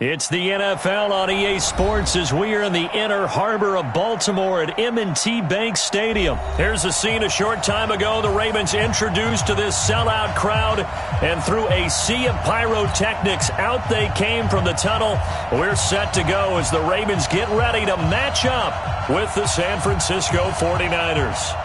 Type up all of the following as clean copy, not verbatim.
It's the NFL on EA Sports as we are in the inner harbor of Baltimore at M&T Bank Stadium. Here's a scene a short time ago. The Ravens introduced to this sellout crowd, and through a sea of pyrotechnics, out they came from the tunnel. We're set to go as the Ravens get ready to match up with the San Francisco 49ers.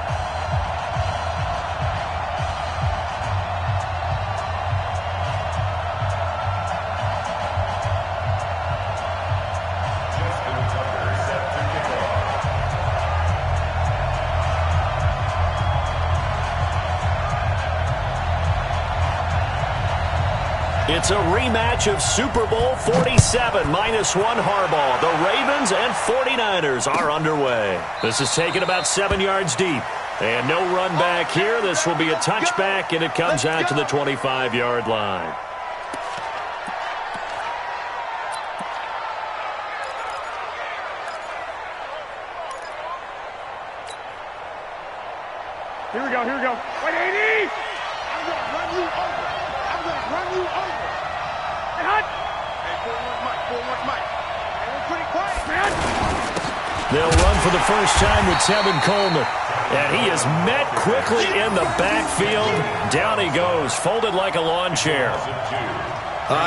It's a rematch of Super Bowl 47, -1 Harbaugh. The Ravens and 49ers are underway. This is taken about 7 yards deep. And no run back here. This will be a touchback, and it comes out to the 25-yard line. Here we go, here we go. Wait, 80! I'm going to run you over. I'm going to run you over. Hey, hot. Hey, 4-1 Mike. Hey, we're pretty quiet, man. They'll run for the first time with Tevin Coleman. And he is met quickly in the backfield. Down he goes, folded like a lawn chair.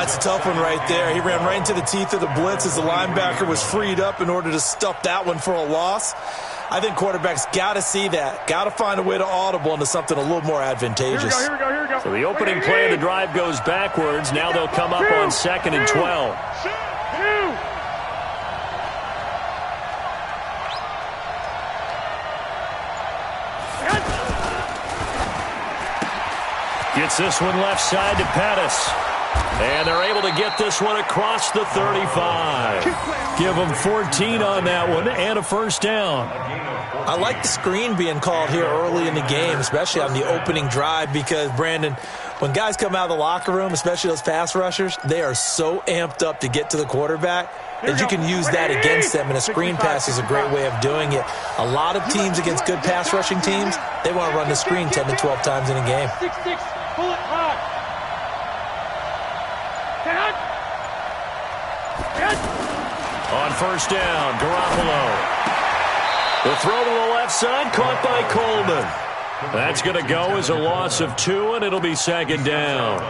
It's a tough one right there. He ran right into the teeth of the blitz as the linebacker was freed up in order to stuff that one for a loss. I think quarterbacks got to see that. Got to find a way to audible into something a little more advantageous. Here we go. So the opening play of the drive goes backwards. Now they'll come up on 2nd and 12. Gets this one left side to Pettis. And they're able to get this one across the 35. Give them 14 on that one and a first down. I like the screen being called here early in the game, especially on the opening drive, because, Brandon, when guys come out of the locker room, especially those pass rushers, they are so amped up to get to the quarterback that you can use that against them, and a screen pass is a great way of doing it. A lot of teams against good pass rushing teams, they want to run the screen 10 to 12 times in a game. 6-6, pull it hard. On first down, Garoppolo. The throw to the left side, caught by Coleman. That's going to go as a loss of 2, and it'll be 2nd down.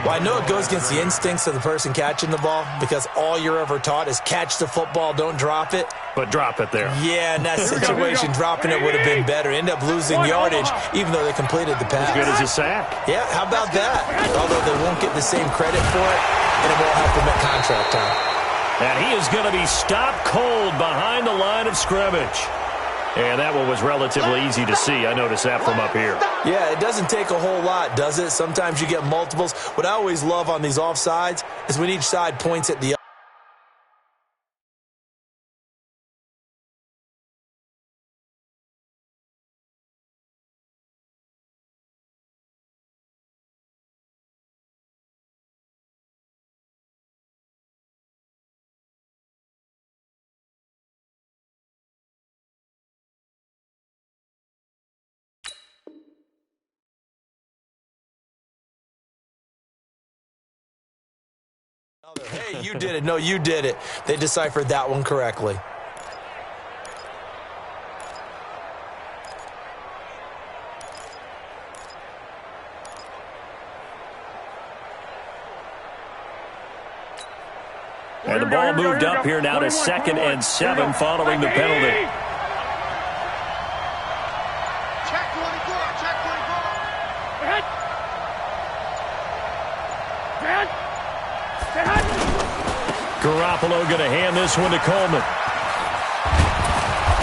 Well, I know it goes against the instincts of the person catching the ball, because all you're ever taught is catch the football, don't drop it. But drop it there. Yeah, in that situation, dropping it would have been better. End up losing yardage, even though they completed the pass. As good as a sack. Yeah, how about that? Although they won't get the same credit for it, and it won't help them at contract time. And he is going to be stopped cold behind the line of scrimmage. And that one was relatively easy to see. I noticed that from up here. Yeah, it doesn't take a whole lot, does it? Sometimes you get multiples. What I always love on these offsides is when each side points at the other. Hey, you did it. No, you did it. They deciphered that one correctly. And the ball moved up here now to 2nd and 7 following the penalty. Check 24, check 24. Garoppolo going to hand this one to Coleman.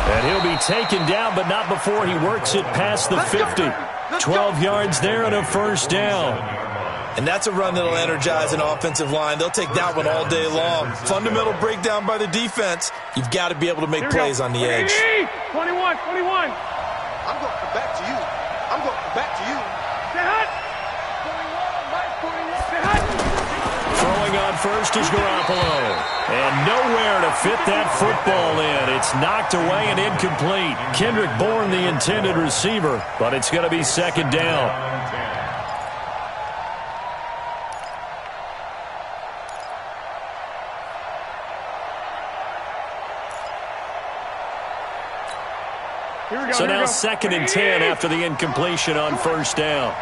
And he'll be taken down, but not before he works it past the 50. 12 yards there and a first down. And that's a run that'll energize an offensive line. They'll take that one all day long. Fundamental breakdown by the defense. You've got to be able to make plays on the edge. 21. I'm going to come back to you. Throwing on first is Garoppolo. And nowhere to fit that football in. It's knocked away and incomplete. Kendrick Bourne, the intended receiver, but it's going to be 2nd down. So now 2nd and 10 after the incompletion on first down.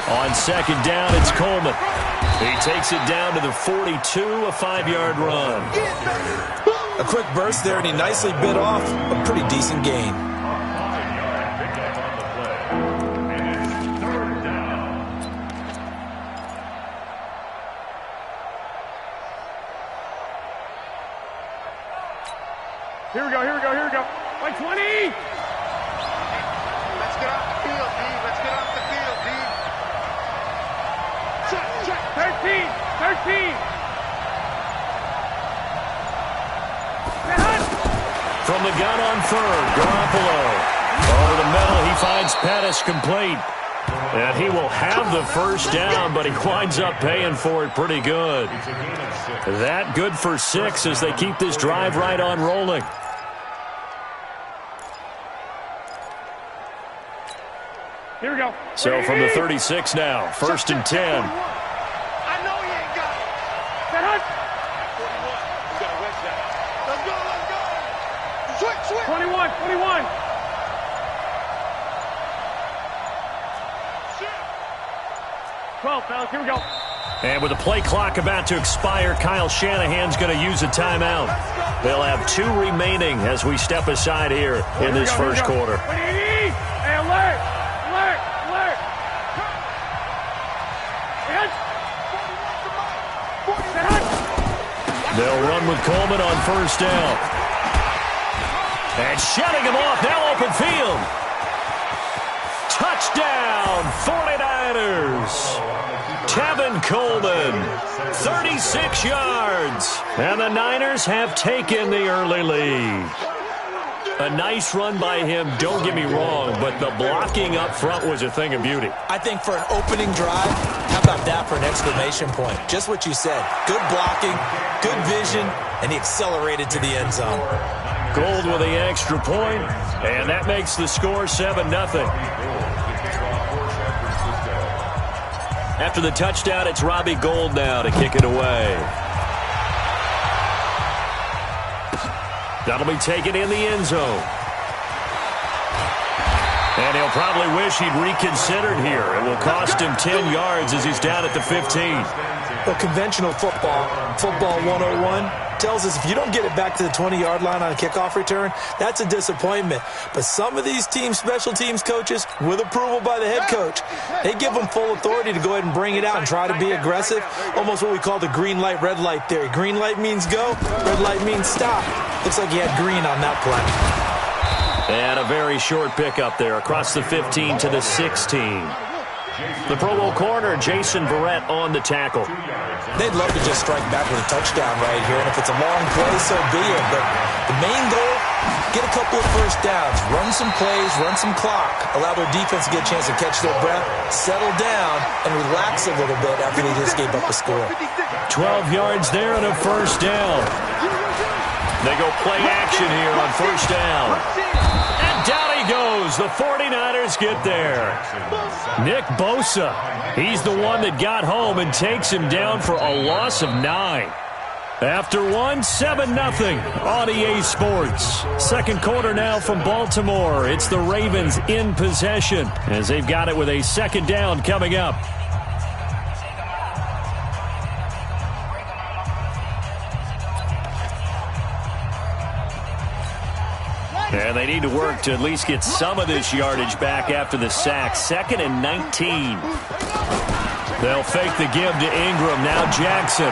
On 2nd down, it's Coleman. He takes it down to the 42, a 5-yard run. A quick burst there, and he nicely bit off a pretty decent gain. Here we go. Like 20! Let's get off the field, D. Let's get off the field, D. Check. 13! From the gun on third, Garoppolo. Over the middle, he finds Pettis complete. And he will have the first down, but he winds up paying for it pretty good. That good for 6 as they keep this drive right on rolling. Here we go. So from the 36 now, 1st and 10. I know he ain't got it. Set up. 41. We got to rest that. Let's go. Switch. 21. 12, fellas. Here we go. And with the play clock about to expire, Kyle Shanahan's going to use a timeout. They'll have 2 remaining as we step aside here in this first quarter. Hey, alert. They'll run with Coleman on first down. And shutting him off, now open field. Touchdown, 49ers. Tevin Coleman, 36 yards. And the Niners have taken the early lead. A nice run by him, don't get me wrong, but the blocking up front was a thing of beauty. I think for an opening drive, how about that for an exclamation point? Just what you said. Good blocking, good vision, and he accelerated to the end zone. Gold with the extra point, and that makes the score 7-0. After the touchdown, it's Robbie Gould now to kick it away. That'll be taken in the end zone. And he'll probably wish he'd reconsidered here. It will cost him 10 yards as he's down at the 15. Well, conventional football 101, tells us if you don't get it back to the 20-yard line on a kickoff return, that's a disappointment. But some of these special teams coaches, with approval by the head coach, they give them full authority to go ahead and bring it out and try to be aggressive. Almost what we call the green light, red light theory. Green light means go, red light means stop. Looks like he had green on that play. And a very short pickup there across the 15 to the 16. The Pro Bowl corner, Jason Verrett, on the tackle. They'd love to just strike back with a touchdown right here, and if it's a long play, so be it. But the main goal, get a couple of first downs, run some plays, run some clock, allow their defense to get a chance to catch their breath, settle down, and relax a little bit after they just gave up a score. 12 yards there and a first down. They go play action here on first down. And down he goes. The 49ers get there. Nick Bosa, he's the one that got home and takes him down for a loss of 9. After one, 7-0 on EA Sports. Second quarter now from Baltimore. It's the Ravens in possession as they've got it with a second down coming up. And they need to work to at least get some of this yardage back after the sack. 2nd and 19. They'll fake the give to Ingram. Now Jackson.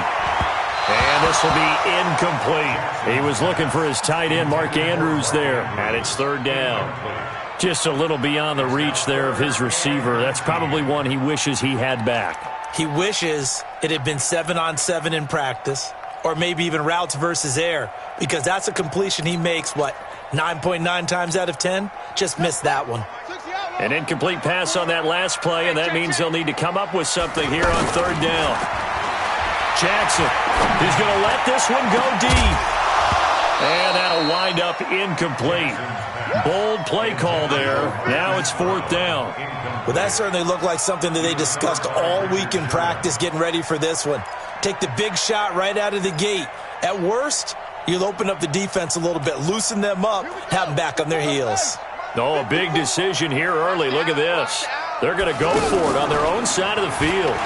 And this will be incomplete. He was looking for his tight end, Mark Andrews, there. And it's 3rd down. Just a little beyond the reach there of his receiver. That's probably one he wishes he had back. He wishes it had been 7-on-7 in practice, or maybe even routes versus air, because that's a completion he makes, 9.9 times out of 10? Just missed that one. An incomplete pass on that last play, and that means they'll need to come up with something here on 3rd down. Jackson is going to let this one go deep. And that'll that'll wind up incomplete. Bold play call there. Now it's 4th down. Well, that certainly looked like something that they discussed all week in practice getting ready for this one. Take the big shot right out of the gate. At worst, you'll open up the defense a little bit, loosen them up, have them back on their heels. Oh, a big decision here early. Look at this. They're going to go for it on their own side of the field.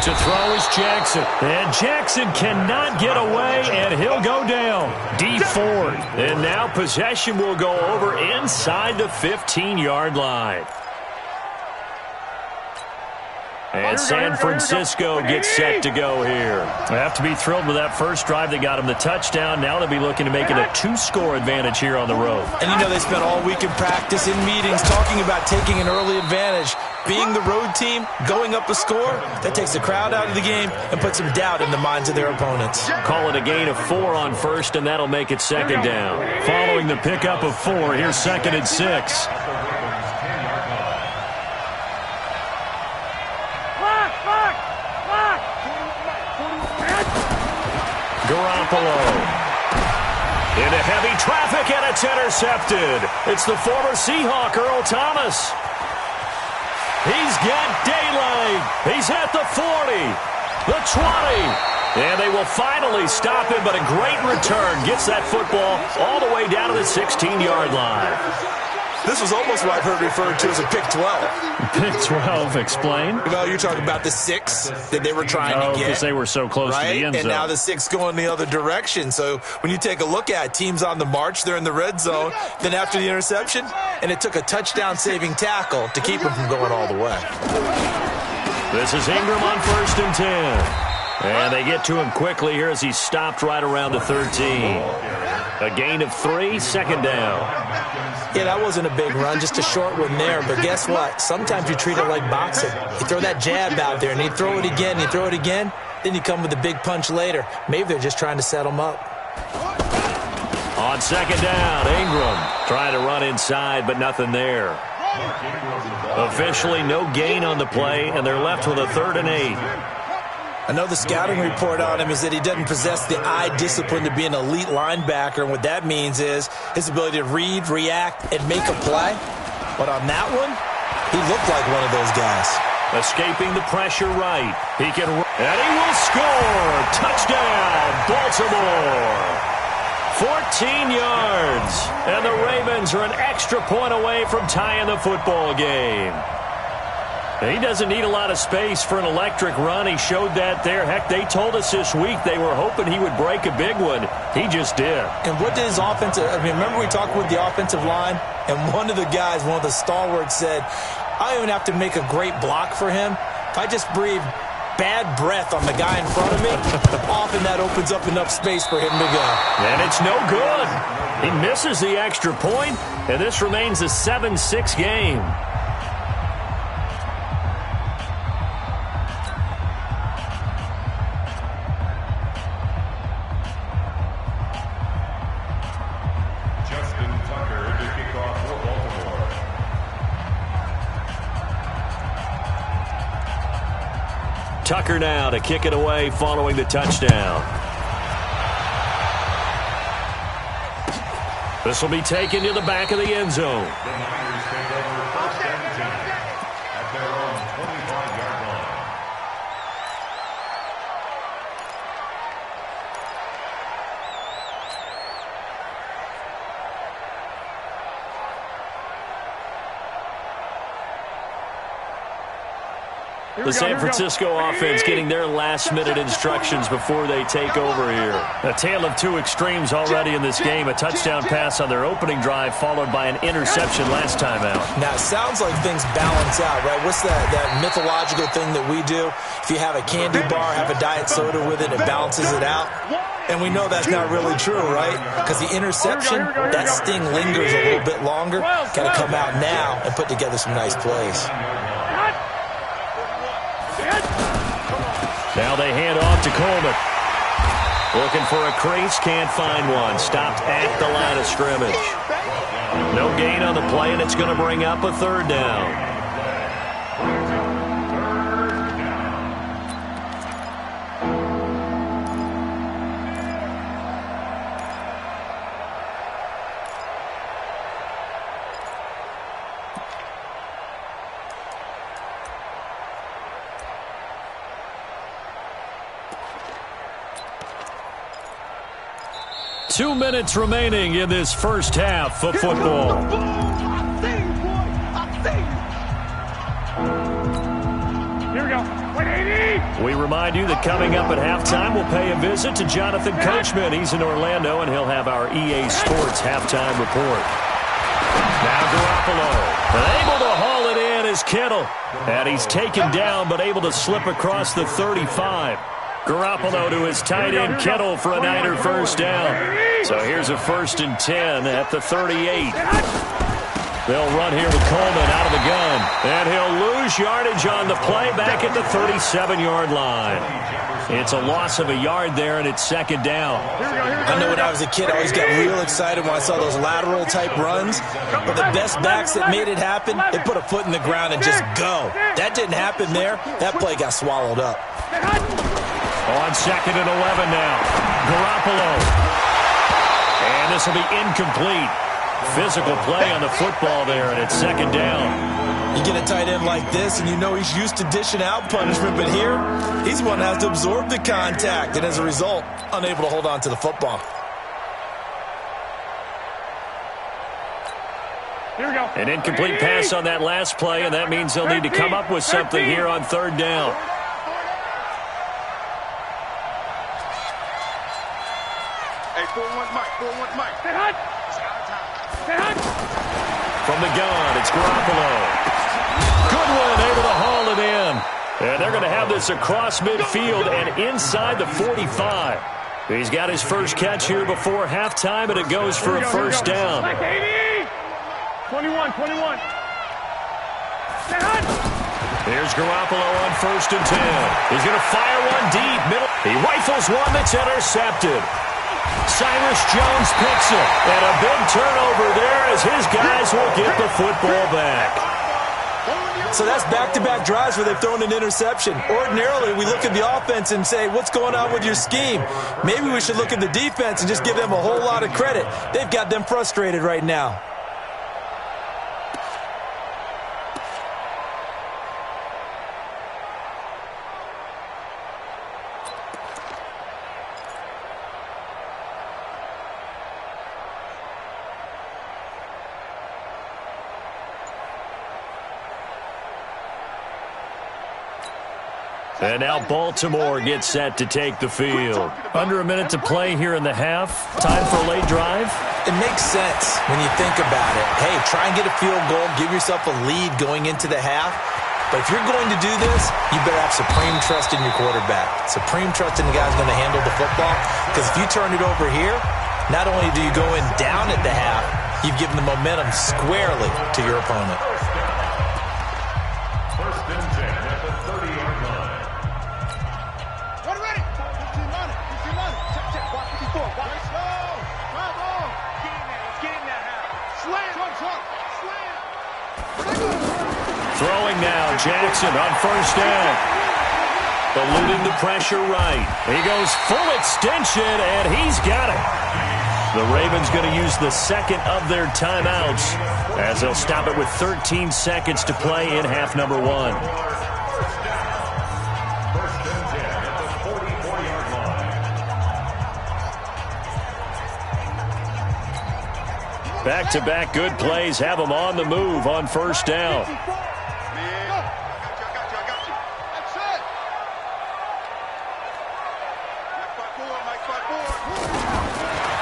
To throw is Jackson. And Jackson cannot get away, and he'll go down. Dee Ford. And now possession will go over inside the 15-yard line. And San Francisco gets set to go here. They have to be thrilled with that first drive that got them the touchdown. Now they'll be looking to make it a 2-score advantage here on the road. And you know they spent all week in practice, in meetings, talking about taking an early advantage. Being the road team, going up a score, that takes the crowd out of the game and puts some doubt in the minds of their opponents. Call it a gain of 4 on first, and that'll make it 2nd down. Following the pickup of 4, here's 2nd and 6. Garoppolo. Into heavy traffic, and it's intercepted. It's the former Seahawk, Earl Thomas. He's got daylight. He's at the 40, the 20. And they will finally stop him, but a great return. Gets that football all the way down to the 16-yard line. This was almost what I've heard referred to as a pick 12. Pick 12, explain. Well, you're talking about the 6 that they were trying to get. Because they were so close to the end zone. And now the 6 going the other direction. So when you take a look at teams on the march, they're in the red zone. Then after the interception, and it took a touchdown-saving tackle to keep them from going all the way. This is Ingram on 1st and 10. And they get to him quickly here as he's stopped right around the 13. A gain of 3, 2nd down. Yeah, that wasn't a big run, just a short one there. But guess what? Sometimes you treat it like boxing. You throw that jab out there, and you throw it again, you throw it again, then you come with a big punch later. Maybe they're just trying to set them up. On 2nd down, Ingram trying to run inside, but nothing there. Officially no gain on the play, and they're left with a 3rd and 8. I know the scouting report on him is that he doesn't possess the eye discipline to be an elite linebacker, and what that means is his ability to read, react, and make a play. But on that one, he looked like one of those guys. Escaping the pressure right. He can, and he will score. Touchdown, Baltimore. 14 yards, and the Ravens are an extra point away from tying the football game. He doesn't need a lot of space for an electric run. He showed that there. Heck, they told us this week they were hoping he would break a big one. He just did. And what did his offensive, remember we talked with the offensive line? And one of the guys, one of the stalwarts said, I don't even have to make a great block for him. If I just breathe bad breath on the guy in front of me, often that opens up enough space for him to go. And it's no good. He misses the extra point, and this remains a 7-6 game. Tucker now to kick it away following the touchdown. This will be taken to the back of the end zone. The San Francisco offense getting their last-minute instructions before they take over here. A tale of two extremes already in this game. A touchdown pass on their opening drive followed by an interception last time out. Now, it sounds like things balance out, right? What's that mythological thing that we do? If you have a candy bar, have a diet soda with it, it balances it out. And we know that's not really true, right? Because the interception, that sting lingers a little bit longer. Got to come out now and put together some nice plays. Now they hand off to Coleman. Looking for a crease, can't find one. Stopped at the line of scrimmage. No gain on the play, and it's going to bring up a third down. 2 minutes remaining in this first half of football. Here we go. 180. We remind you that coming up at halftime, we'll pay a visit to Jonathan Coachman. He's in Orlando, and he'll have our EA Sports halftime report. Now Garoppolo, able to haul it in is Kittle. And he's taken down, but able to slip across the 35. Garoppolo to his tight end Kittle for a Niner first down. So here's a 1st and 10 at the 38. They'll run here with Coleman out of the gun. And he'll lose yardage on the play back at the 37-yard line. It's a loss of a yard there, and it's 2nd down. I know when I was a kid, I always got real excited when I saw those lateral-type runs. But the best backs that made it happen, they put a foot in the ground and just go. That didn't happen there. That play got swallowed up. On 2nd and 11 now. Garoppolo. And this will be incomplete. Physical play on the football there, and it's 2nd down. You get a tight end like this, and you know he's used to dishing out punishment, but here, he's one that has to absorb the contact, and as a result, unable to hold on to the football. Here we go. An incomplete pass on that last play, and that means they'll need to come up with something here on 3rd down. Hey, 4-1 Mike. 4-1 Mike. Stay hot. Stay hot. From the gun, it's Garoppolo. Goodwin able to haul it in. And they're going to have this across midfield and inside the 45. He's got his first catch here before halftime, and it goes for a 1st down. 21. Stay hot. Here's Garoppolo on 1st and 10. He's going to fire one deep. Middle. He rifles one that's intercepted. Cyrus Jones picks it, and a big turnover there as his guys will get the football back. So that's back-to-back drives where they've thrown an interception. Ordinarily, we look at the offense and say, what's going on with your scheme? Maybe we should look at the defense and just give them a whole lot of credit. They've got them frustrated right now. And now Baltimore gets set to take the field. Under a minute to play here in the half. Time for a late drive. It makes sense when you think about it. Hey, try and get a field goal. Give yourself a lead going into the half. But if you're going to do this, you better have supreme trust in your quarterback. Supreme trust in the guy who's going to handle the football. Because if you turn it over here, not only do you go in down at the half, you've given the momentum squarely to your opponent. 1st and 10 at the 30-yard line. Throwing now, Jackson on 1st down. Eluding the pressure right. He goes full extension, and he's got it. The Ravens going to use the 2nd of their timeouts as they'll stop it with 13 seconds to play in half number 1. Back-to-back good plays have them on the move on 1st down.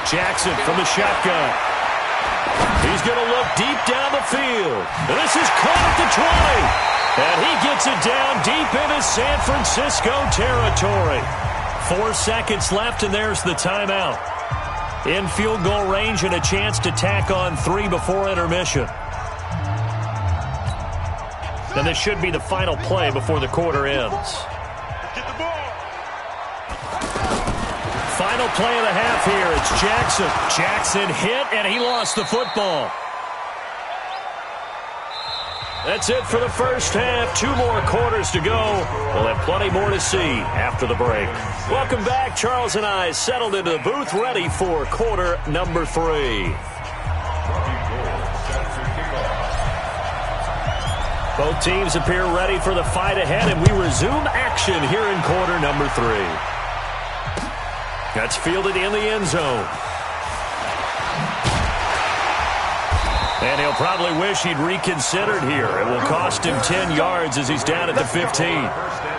Jackson from the shotgun. He's going to look deep down the field. And this is caught at the 20. And he gets it down deep into San Francisco territory. 4 seconds left, and there's the timeout. In field goal range and a chance to tack on 3 before intermission. And this should be the final play before the quarter ends. Final play of the half here. It's Jackson. Jackson hit, and he lost the football. That's it for the first half. 2 more quarters to go. We'll have plenty more to see after the break. Welcome back. Charles and I settled into the booth, ready for quarter number 3. Both teams appear ready for the fight ahead, and we resume action here in quarter number 3. That's fielded in the end zone. And he'll probably wish he'd reconsidered here. It will cost him 10 yards as he's down at the 15.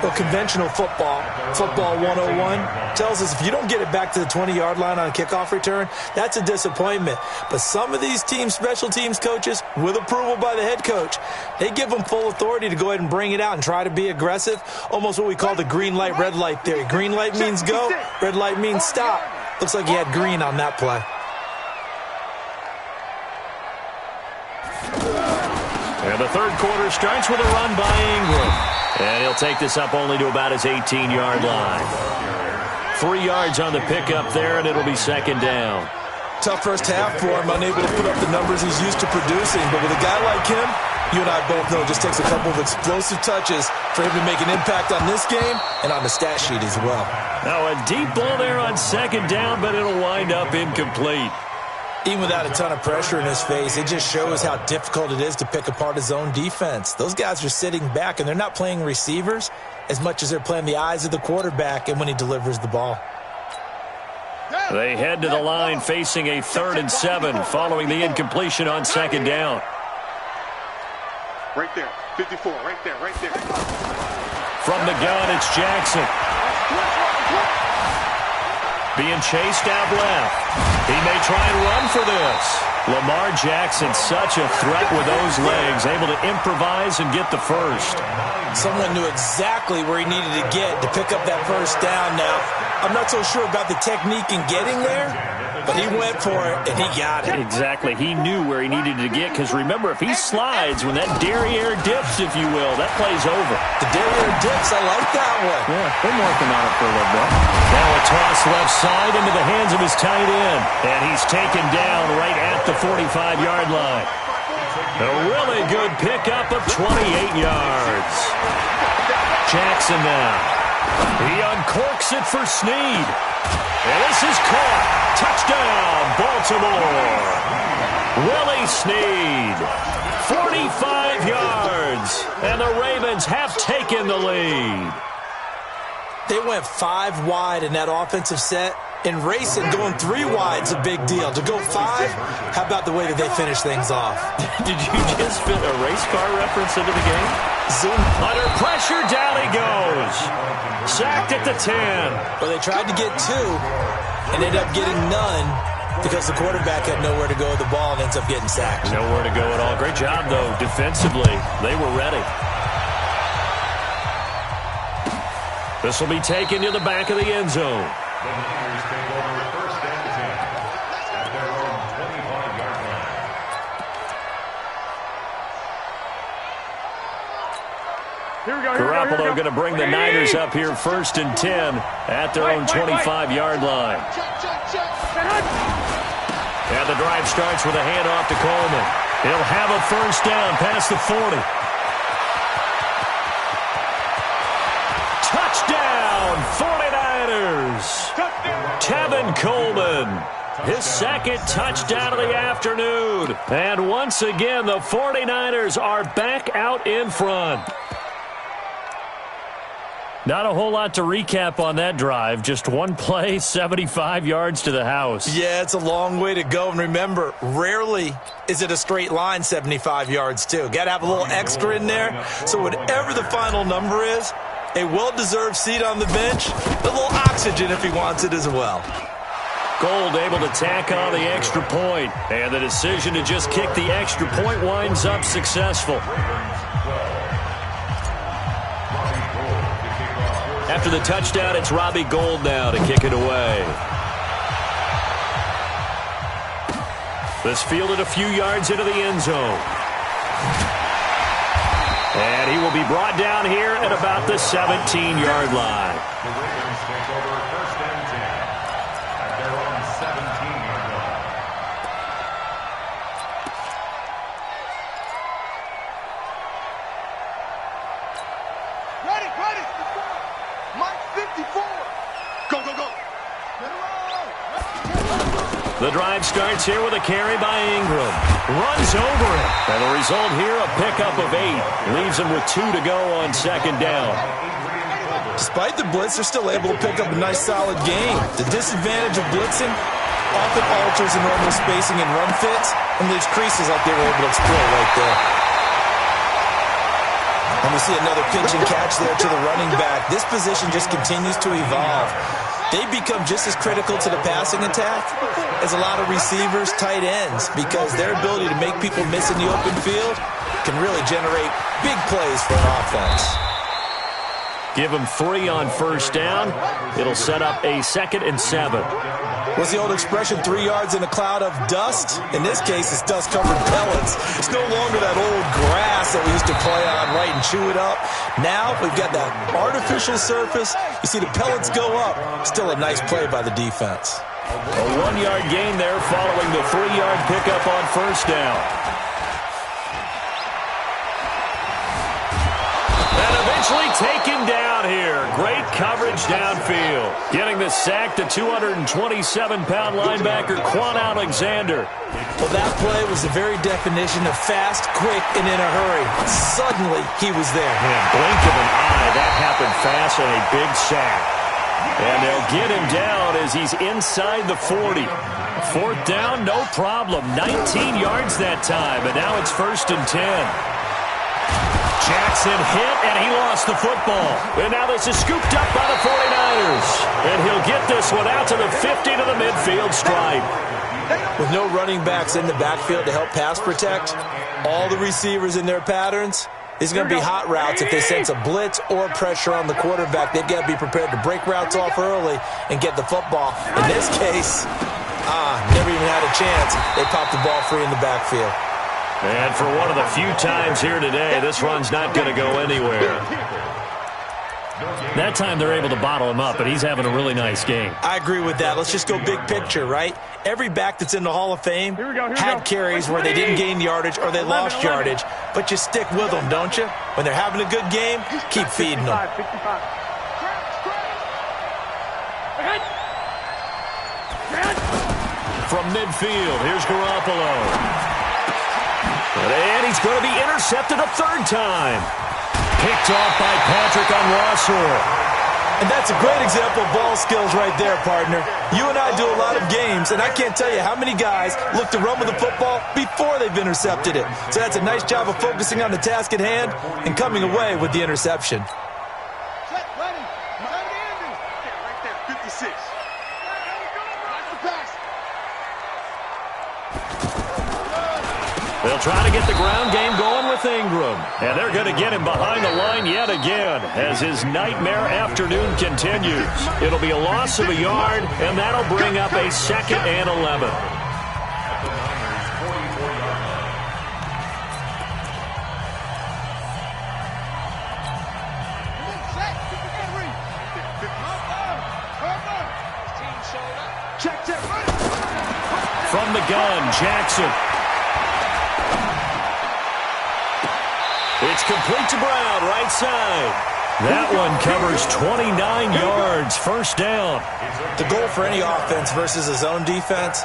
Well, conventional football 101, tells us if you don't get it back to the 20-yard line on a kickoff return, that's a disappointment. But some of these teams, special teams coaches, with approval by the head coach, they give them full authority to go ahead and bring it out and try to be aggressive, almost what we call the green light, red light theory. Green light means go, red light means stop. Looks like he had green on that play. And the third quarter starts with a run by Ingram. And he'll take this up only to about his 18-yard line. 3 yards on the pickup there, and it'll be second down. Tough first half for him, unable to put up the numbers he's used to producing. But with a guy like him, you and I both know it just takes a couple of explosive touches for him to make an impact on this game and on the stat sheet as well. Now a deep ball there on second down, but it'll wind up incomplete. Even without a ton of pressure in his face, it just shows how difficult it is to pick apart his own defense. Those guys are sitting back, and they're not playing receivers as much as they're playing the eyes of the quarterback and when he delivers the ball. They head to the line facing a 3rd and 7 following the incompletion on second down. Right there, 54, right there. From the gun, it's Jackson. Being chased out left. He may try and run for this. Lamar Jackson, such a threat with those legs, able to improvise and get the first. Someone knew exactly where he needed to get to pick up that first down. Now, I'm not so sure about the technique in getting there, but he went for it, and he got it. Exactly. He knew where he needed to get, because remember, if he slides, when that derriere dips, if you will, that play's over. The derriere dips, I like that one. Yeah, been working on it for a little bit. Now a toss left side into the hands of his tight end, and he's taken down right at the 45-yard line. A really good pickup of 28 yards. Jackson now. He uncorks it for Snead. And this is caught. Touchdown, Baltimore. Willie Snead. 45 yards. And the Ravens have taken the lead. They went 5 wide in that offensive set. And racing, going 3 wide's a big deal. To go 5, how about the way that they finish things off? Did you just fit a race car reference into the game? Zoom. Under pressure, down he goes. Sacked at the 10. Well, they tried to get 2 and ended up getting none because the quarterback had nowhere to go with the ball and ends up getting sacked. Nowhere to go at all. Great job, though, defensively. They were ready. This will be taken to the back of the end zone. The Niners take over 1st and 10 at their own 25-yard line. Garoppolo going to bring the Niners up here 1st and 10 at their own 25-yard line. And the drive starts with a handoff to Coleman. He'll have a first down past the 40. Touchdown, 49ers! Tevin Coleman, his second touchdown of the afternoon. And once again, the 49ers are back out in front. Not a whole lot to recap on that drive. Just one play, 75 yards to the house. Yeah, it's a long way to go. And remember, rarely is it a straight line 75 yards, too. Got to have a little extra in there. So whatever the final number is, a well-deserved seat on the bench, a little oxygen if he wants it as well. Gold able to tack on the extra point. And the decision to just kick the extra point winds up successful. After the touchdown, it's Robbie Gould now to kick it away. This fielded a few yards into the end zone. And he will be brought down here at about the 17-yard line. The Ravens take over 1st and 10 at their own 17-yard line. Ready. Mike 54. Go. The drive starts here with a carry by Ingram. Runs over it. And the result here, a pickup of 8. Leaves him with 2 to go on second down. Despite the blitz, they're still able to pick up a nice solid gain. The disadvantage of blitzing often alters the normal spacing and run fits and leaves creases like they were able to exploit right there. And we see another pitch and catch there to the running back. This position just continues to evolve. They become just as critical to the passing attack as a lot of receivers, tight ends, because their ability to make people miss in the open field can really generate big plays for an offense. Give him 3 on first down. It'll set up a 2nd and 7. What's the old expression, 3 yards in a cloud of dust? In this case, it's dust-covered pellets. It's no longer that old grass that we used to play on, right, and chew it up. Now we've got that artificial surface. You see the pellets go up. Still a nice play by the defense. A 1-yard gain there following the 3-yard pickup on first down. And eventually taken down here. Great coverage downfield. Getting the sack, the 227-pound linebacker, Quan Alexander. Well, that play was the very definition of fast, quick, and in a hurry. Suddenly, he was there. Man, blink of an eye. That happened fast and a big sack. And they'll get him down as he's inside the 40. 4th down, no problem. 19 yards that time, and now it's 1st and 10. Jackson hit, and he lost the football. And now this is scooped up by the 49ers. And he'll get this one out to the 50 to the midfield stripe. With no running backs in the backfield to help pass protect, all the receivers in their patterns, these are going to be hot routes if they sense a blitz or pressure on the quarterback. They've got to be prepared to break routes off early and get the football. In this case, never even had a chance. They popped the ball free in the backfield. And for one of the few times here today, this run's not going to go anywhere. That time they're able to bottle him up, but he's having a really nice game. I agree with that. Let's just go big picture, right? Every back that's in the Hall of Fame had carries where they didn't gain yardage or they lost yardage, but you stick with them, don't you? When they're having a good game, keep feeding them. From midfield, here's Garoppolo. And he's going to be intercepted a 3rd time. Picked off by Patrick on Rossor. And that's a great example of ball skills right there, partner. You and I do a lot of games, and I can't tell you how many guys look to run with the football before they've intercepted it. So that's a nice job of focusing on the task at hand and coming away with the interception. They'll try to get the ground game going with Ingram. And they're going to get him behind the line yet again as his nightmare afternoon continues. It'll be a loss of a yard, and that'll bring up a 2nd and 11. From the gun, Jackson. It's complete to Brown, right side. That one covers 29 yards, 1st down. The goal for any offense versus a zone defense,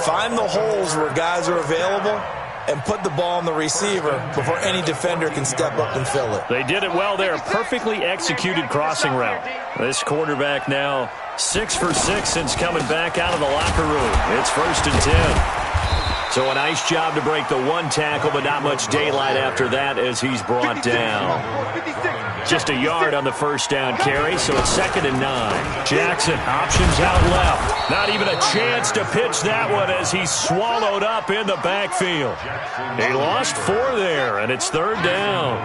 find the holes where guys are available and put the ball on the receiver before any defender can step up and fill it. They did it well there. Perfectly executed crossing route. This quarterback now 6 for 6 since coming back out of the locker room. It's 1st and 10. So a nice job to break the 1 tackle, but not much daylight after that as he's brought down. Just a yard on the 1st down carry, so it's 2nd and 9. Jackson, options out left. Not even a chance to pitch that one as he's swallowed up in the backfield. He lost 4 there, and it's 3rd down.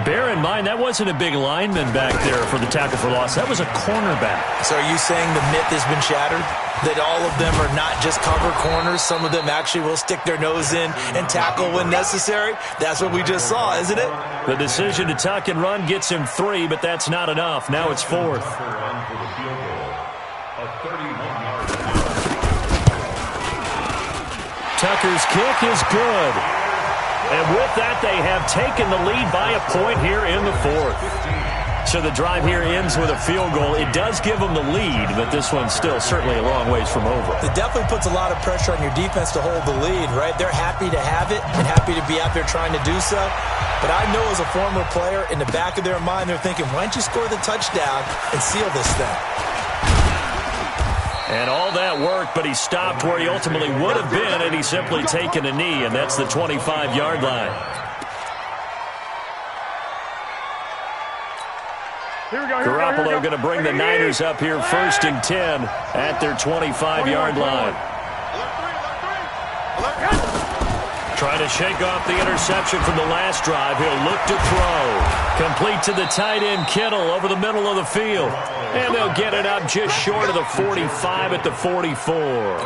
Bear in mind, that wasn't a big lineman back there for the tackle for loss. That was a cornerback. So are you saying the myth has been shattered? That all of them are not just cover corners? Some of them actually will stick their nose in and tackle when necessary? That's what we just saw, isn't it? The decision to tuck and run gets him 3, but that's not enough. Now it's 4th. Tucker's kick is good. And with that, they have taken the lead by a point here in the 4th. So the drive here ends with a field goal. It does give them the lead, but this one's still certainly a long ways from over. It definitely puts a lot of pressure on your defense to hold the lead, right? They're happy to have it and happy to be out there trying to do so. But I know as a former player, in the back of their mind, they're thinking, why don't you score the touchdown and seal this thing? And all that work, but he stopped where he ultimately would have been, and he's simply taken a knee, and that's the 25-yard line. Garoppolo going to bring the Niners up here 1st and 10 at their 25-yard line. Trying to shake off the interception from the last drive. He'll look to throw. Complete to the tight end, Kittle, over the middle of the field. And they'll get it up just short of the 45 at the 44.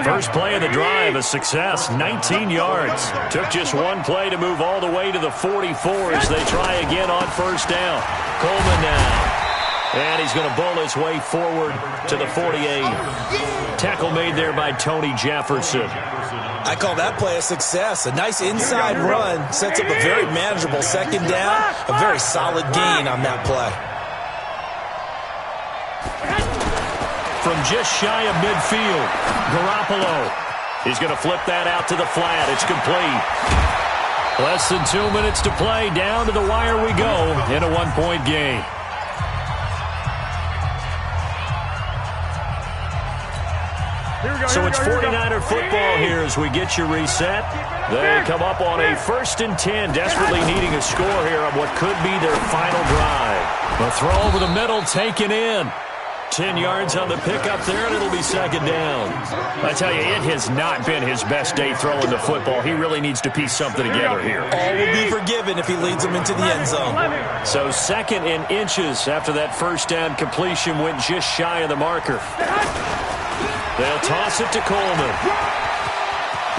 First play of the drive, a success, 19 yards. Took just one play to move all the way to the 44 as they try again on 1st down. Coleman now. And he's going to bowl his way forward to the 48. Tackle made there by Tony Jefferson. I call that play a success. A nice inside run sets up a very manageable 2nd down. A very solid gain on that play. From just shy of midfield, Garoppolo. He's going to flip that out to the flat. It's complete. Less than 2 minutes to play. Down to the wire we go in a 1-point game. So it's 49er football here as we get you reset. They come up on a 1st and 10, desperately needing a score here on what could be their final drive. The throw over the middle, taken in. 10 yards on the pickup there, and it'll be 2nd down. I tell you, it has not been his best day throwing the football. He really needs to piece something together here. All will be forgiven if he leads them into the end zone. So 2nd and inches after that 1st down completion went just shy of the marker. They'll toss it to Coleman.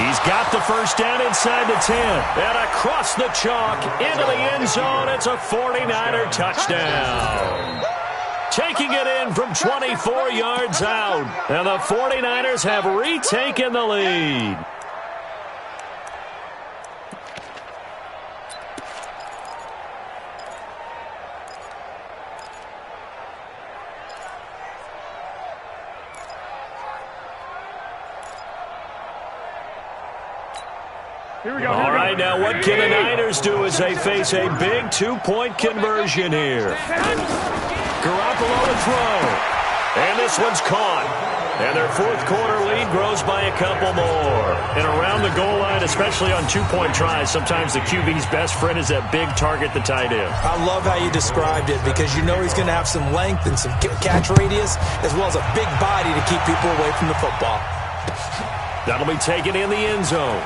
He's got the 1st down inside the 10. And across the chalk into the end zone. It's a 49er touchdown. Taking it in from 24 yards out. And the 49ers have retaken the lead. All right, now what can the Niners do as they face a big 2-point conversion here? Garoppolo to throw. And this one's caught. And their 4th quarter lead grows by a couple more. And around the goal line, especially on 2-point tries, sometimes the QB's best friend is that big target, the tight end. I love how you described it because you know he's going to have some length and some catch radius as well as a big body to keep people away from the football. That'll be taken in the end zone.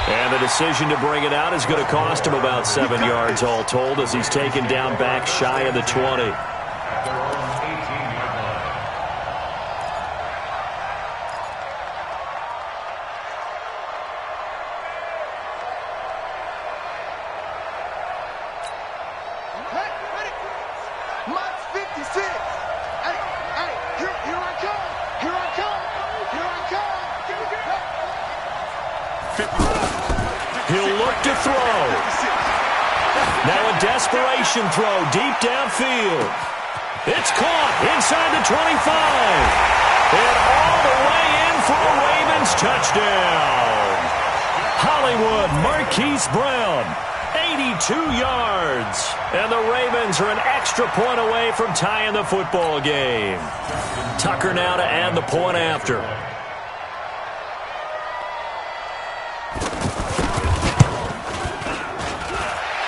And the decision to bring it out is going to cost him about 7 yards all told as he's taken down back shy of the 20. He'll look to throw. Now a desperation throw deep downfield. It's caught inside the 25. And all the way in for a Ravens touchdown. Hollywood Marquise Brown, 82 yards. And the Ravens are an extra point away from tying the football game. Tucker now to add the point after.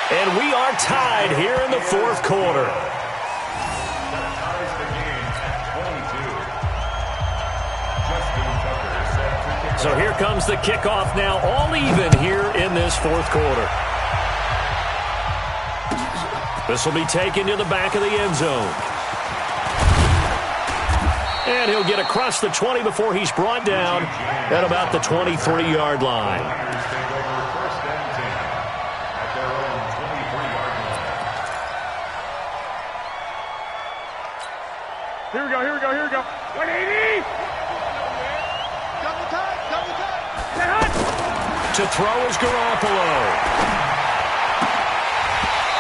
And we are tied here in the 4th quarter. So here comes the kickoff now, all even here in this 4th quarter. This will be taken to the back of the end zone. And he'll get across the 20 before he's brought down at about the 23-yard line. Here we go. 180! Double time! To throw is Garoppolo.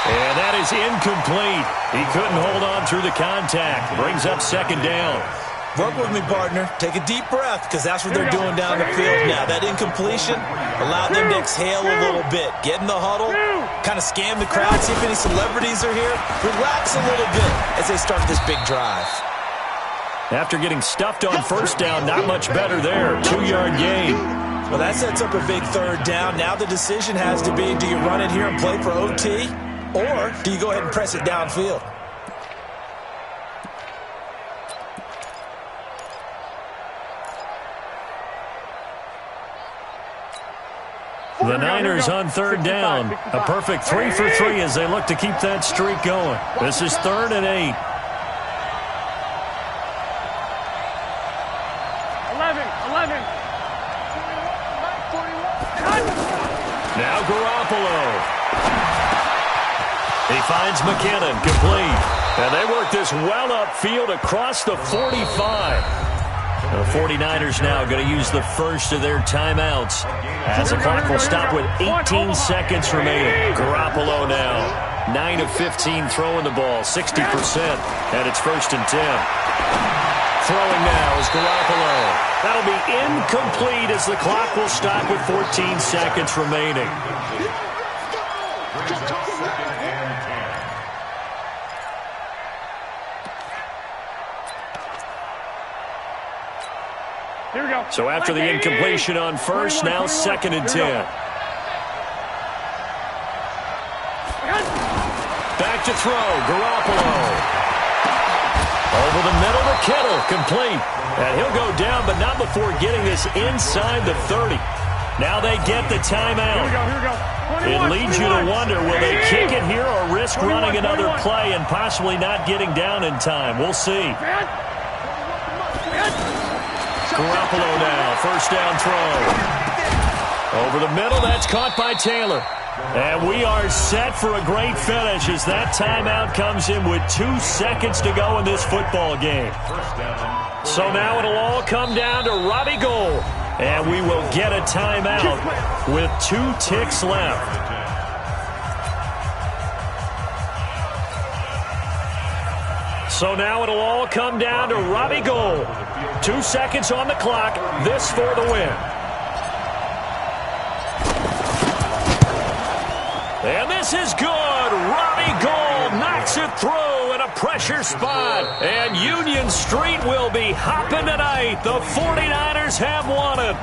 And that is incomplete. He couldn't hold on through the contact. Brings up second down. Work with me, partner. Take a deep breath, because that's what they're doing down the field now. That incompletion allowed them to exhale a little bit. Get in the huddle, kind of scan the crowd, see if any celebrities are here. Relax a little bit as they start this big drive. After getting stuffed on first down, not much better there. 2-yard gain. Well, that sets up a big third down. Now the decision has to be, do you run it here and play for OT, or do you go ahead and press it downfield? The Niners on third down. A perfect 3 for 3 as they look to keep that streak going. This is 3rd and 8. 11. Now Garoppolo. He finds McKinnon, complete. And they work this well upfield across the 45. The 49ers now going to use the first of their timeouts as the clock will stop with 18 seconds remaining. Garoppolo now, 9 of 15 throwing the ball, 60%, and it's 1st and 10. Throwing now is Garoppolo. That'll be incomplete as the clock will stop with 14 seconds remaining. Here we go. So after the incompletion on first, now 2nd and 10. Back to throw, Garoppolo. Over the middle to Kittle, complete. And he'll go down, but not before getting this inside the 30. Now they get the timeout. Here we go. It leads you to wonder, will they kick it here or risk running another play and possibly not getting down in time? We'll see. Garoppolo now, 1st down throw. Over the middle, that's caught by Taylor. And we are set for a great finish as that timeout comes in with 2 seconds to go in this football game. So now it'll all come down to Robbie Gould. And we will get a timeout with 2 ticks left. So now it'll all come down to Robbie Gould. 2 seconds on the clock. This for the win. And this is good. Robbie Gould knocks it through in a pressure spot. And Union Street will be hopping tonight. The 49ers have won it.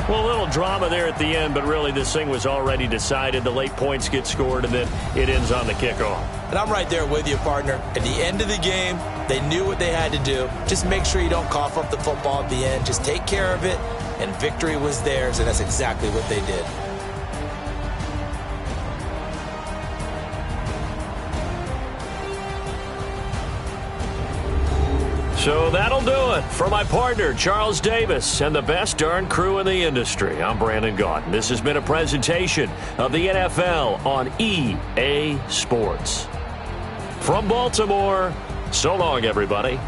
Well, a little drama there at the end, but really this thing was already decided. The late points get scored, and then it ends on the kickoff. And I'm right there with you, partner. At the end of the game, they knew what they had to do. Just make sure you don't cough up the football at the end. Just take care of it, and victory was theirs, and that's exactly what they did. So that'll do it for my partner, Charles Davis, and the best darn crew in the industry. I'm Brandon Gaudin. This has been a presentation of the NFL on EA Sports. From Baltimore, so long, everybody.